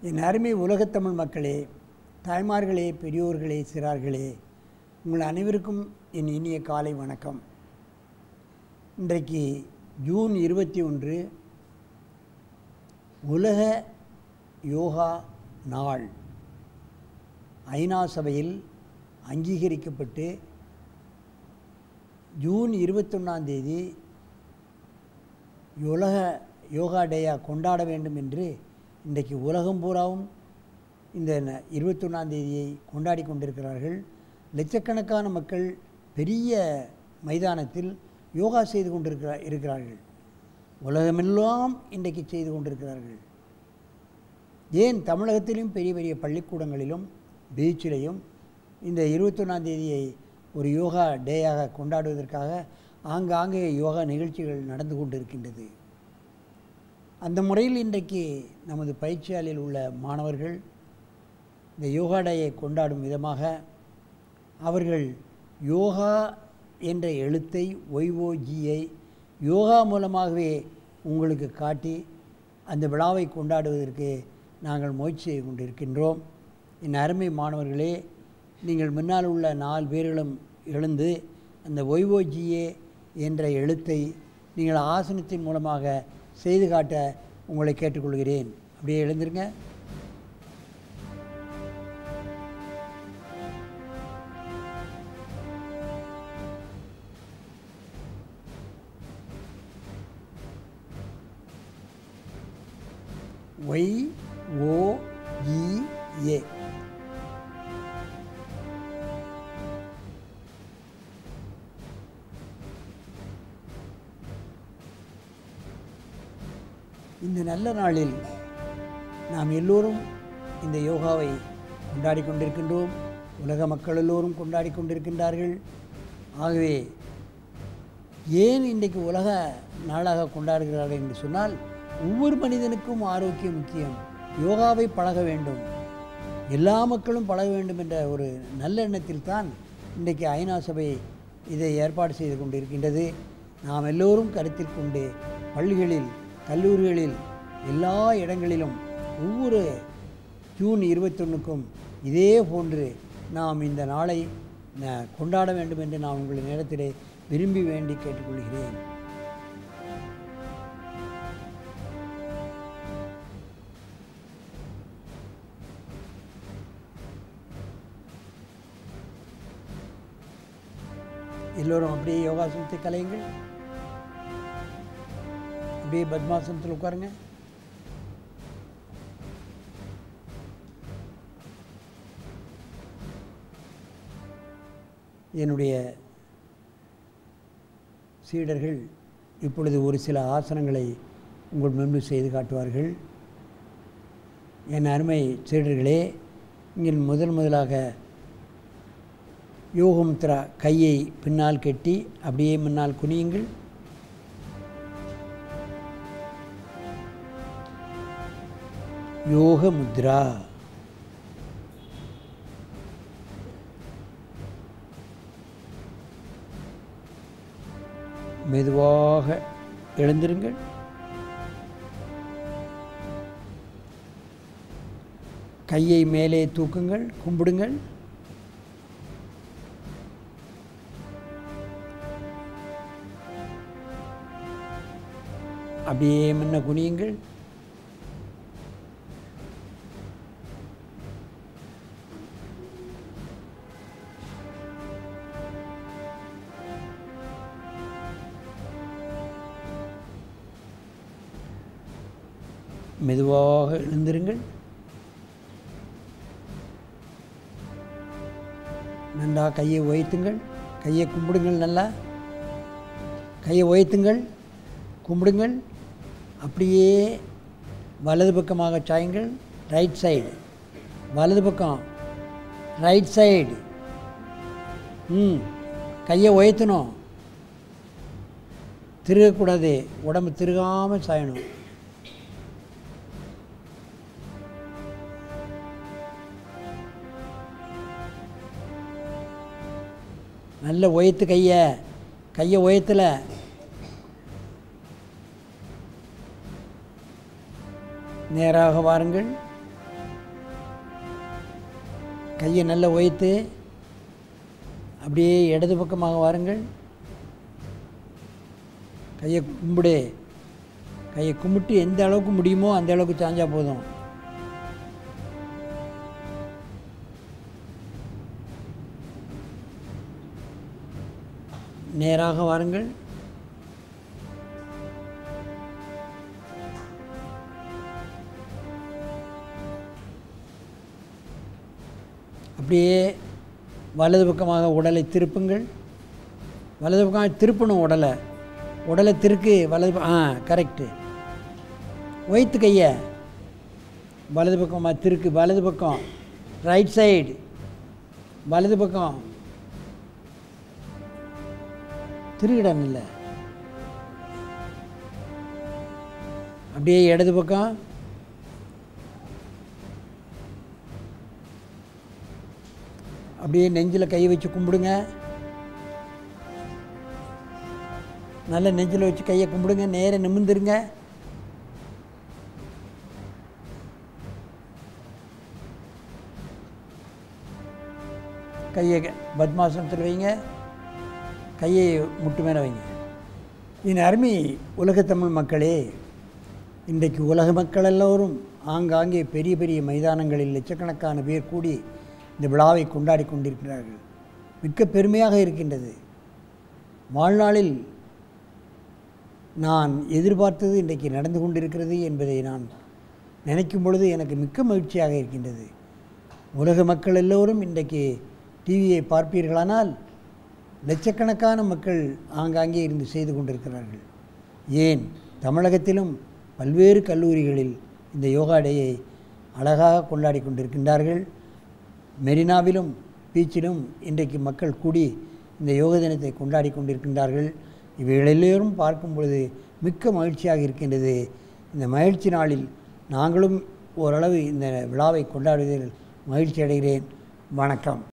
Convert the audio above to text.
என் அருமை உலகத்தமிழ் மக்களே, தாய்மார்களே, பெரியோர்களே, சிறார்களே, உங்கள் அனைவருக்கும் என் இனிய காலை வணக்கம். இன்றைக்கு ஜூன் 21 உலக யோகா நாள். ஐநா சபையில் அங்கீகரிக்கப்பட்டு ஜூன் 21 உலக யோகா டேயாக கொண்டாட வேண்டும் என்று இன்றைக்கு உலகம் பூராவும் இந்த 21 கொண்டாடி கொண்டிருக்கிறார்கள். லட்சக்கணக்கான மக்கள் பெரிய மைதானத்தில் யோகா செய்து இருக்கிறார்கள். உலகமெல்லாம் இன்றைக்கு செய்து கொண்டிருக்கிறார்கள். ஏன் தமிழகத்திலும் பெரிய பெரிய பள்ளிக்கூடங்களிலும் பீச்சிலையும் இந்த 21 ஒரு யோகா டேயாக கொண்டாடுவதற்காக ஆங்காங்கே யோகா நிகழ்ச்சிகள் நடந்து கொண்டிருக்கின்றது. அந்த முறையில் இன்றைக்கு நமது பயிற்சியாளரில் உள்ள மாணவர்கள் இந்த யோகா டேயை கொண்டாடும் விதமாக அவர்கள் யோகா என்ற எழுத்தை YOGஐ யோகா மூலமாகவே உங்களுக்கு காட்டி அந்த விழாவை கொண்டாடுவதற்கு நாங்கள் முயற்சி செய்து கொண்டிருக்கின்றோம். என் அருமை மாணவர்களே, நீங்கள் முன்னால் உள்ள 4 பேர்களும் எழுந்து அந்த YOGA என்ற எழுத்தை நீங்கள் ஆசனத்தின் மூலமாக செய்து காட்ட உங்களை கேட்டுக்கொள்கிறேன். அப்படியே எழுந்திருங்க. YOGA. இந்த நல்ல நாளில் நாம் எல்லோரும் இந்த யோகாவை கொண்டாடி கொண்டிருக்கின்றோம். உலக மக்கள் எல்லோரும் கொண்டாடி கொண்டிருக்கின்றார்கள். ஆகவே ஏன் இன்றைக்கு உலக நாளாக கொண்டாடுகிறார்கள் என்று சொன்னால், ஒவ்வொரு மனிதனுக்கும் ஆரோக்கியம் முக்கியம். யோகாவை பழக வேண்டும், எல்லா மக்களும் பழக வேண்டும் என்ற ஒரு நல்ல எண்ணத்தில் தான் இன்றைக்கு ஐநா சபை இதை ஏற்பாடு செய்து கொண்டிருக்கின்றது. நாம் எல்லோரும் கருத்தில் கொண்டு பள்ளிகளில், கல்லூரிகளில், எல்லா இடங்களிலும் ஒவ்வொரு ஜூன் 21க்கும் இதே போன்று நாம் இந்த நாளை கொண்டாட வேண்டும் என்று நான் உங்கள் நேரத்திலே விரும்பி வேண்டி கேட்டுக்கொள்கிறேன். எல்லோரும் அப்படியே யோகாசனத்தை கலையுங்கள். அப்படியே பத்மாசனத்தில் உட்காருங்க. என்னுடைய சீடர்கள் இப்பொழுது ஒரு சில ஆசனங்களை உங்கள் முன்பு செய்து காட்டுவார்கள். என் அருமை சீடர்களே, இங்கே முதலாக யோகமுத்ரா, கையை பின்னால் கட்டி அப்படியே முன்னால் குனியுங்கள். யோக முத்ரா. மெதுவாக எழுந்திருங்கள். கையை மேலே தூக்குங்கள், கும்பிடுங்கள். அப்படியே முன்ன குனியுங்கள். மெதுவாக எழுந்திருங்கள். நல்லா கையை உயர்த்துங்கள். கையை கும்பிடுங்கள். நல்லா கையை உயர்த்துங்கள், கும்பிடுங்கள். அப்படியே வலது பக்கமாக சாயுங்கள். ரைட் சைடு, வலது பக்கம், ரைட் சைடு. கையை உயர்த்தணும், திருகக்கூடாது. உடம்பு திருகாமல் சாயணும். நல்ல உயர்த்து. கையை உயர்த்தலை. நேராக வாருங்கள். கையை நல்லா உயர்த்து அப்படியே இடது பக்கமாக வாருங்கள். கையை கும்பிடு. கையை கும்பிட்டு எந்த அளவுக்கு முடியுமோ அந்த அளவுக்கு சாஞ்சா போதும். நேராக வாருங்கள். அப்படியே வலது பக்கமாக உடலை திருப்புங்கள். வலது பக்கமாக திருப்பணும். உடலை திருக்கு. வலது கரெக்டு. ஒய்த்து கையை வலது பக்கமாக திருக்கு. வலது பக்கம் ரைட் சைடு. வலது பக்கம் திருகிடம் இல்லை. அப்படியே இடது பக்கம். அப்படியே நெஞ்சில் கை வச்சு கும்பிடுங்க. நல்ல நெஞ்சில் வச்சு கையை கும்பிடுங்க. நேர நிமிர்ந்துருங்க. கையை பத்மாசனத்தில் வைங்க. கையை முட்டு மேலே வைங்க. என் அருமை உலகத்தமிழ் மக்களே, இன்றைக்கு உலக மக்கள் எல்லோரும் ஆங்காங்கே பெரிய பெரிய மைதானங்களில் லட்சக்கணக்கான பேர் கூடி இந்த விழாவை கொண்டாடி கொண்டிருக்கிறார்கள். மிக்க பெருமையாக இருக்கின்றது. வாழ்நாளில் நான் எதிர்பார்த்தது இன்றைக்கு நடந்து கொண்டிருக்கிறது என்பதை நான் நினைக்கும் பொழுது எனக்கு மிக்க மகிழ்ச்சியாக இருக்கின்றது. உலக மக்கள் எல்லோரும் இன்றைக்கு டிவியை பார்ப்பீர்களானால் லட்சக்கணக்கான மக்கள் ஆங்காங்கே இருந்து செய்து கொண்டிருக்கிறார்கள். ஏன் தமிழகத்திலும் பல்வேறு கல்லூரிகளில் இந்த யோகா டேயை அழகாக கொண்டாடி கொண்டிருக்கின்றார்கள். மெரினாவிலும் பீச்சிலும் இன்றைக்கு மக்கள் கூடி இந்த யோக தினத்தை கொண்டாடி கொண்டிருக்கின்றார்கள். இவைகள் எல்லோரும் பார்க்கும் பொழுது மிக்க மகிழ்ச்சியாக இருக்கின்றது. இந்த மகிழ்ச்சி நாளில் நாங்களும் ஓரளவு இந்த விழாவை கொண்டாடுவதில் மகிழ்ச்சி அடைகிறேன். வணக்கம்.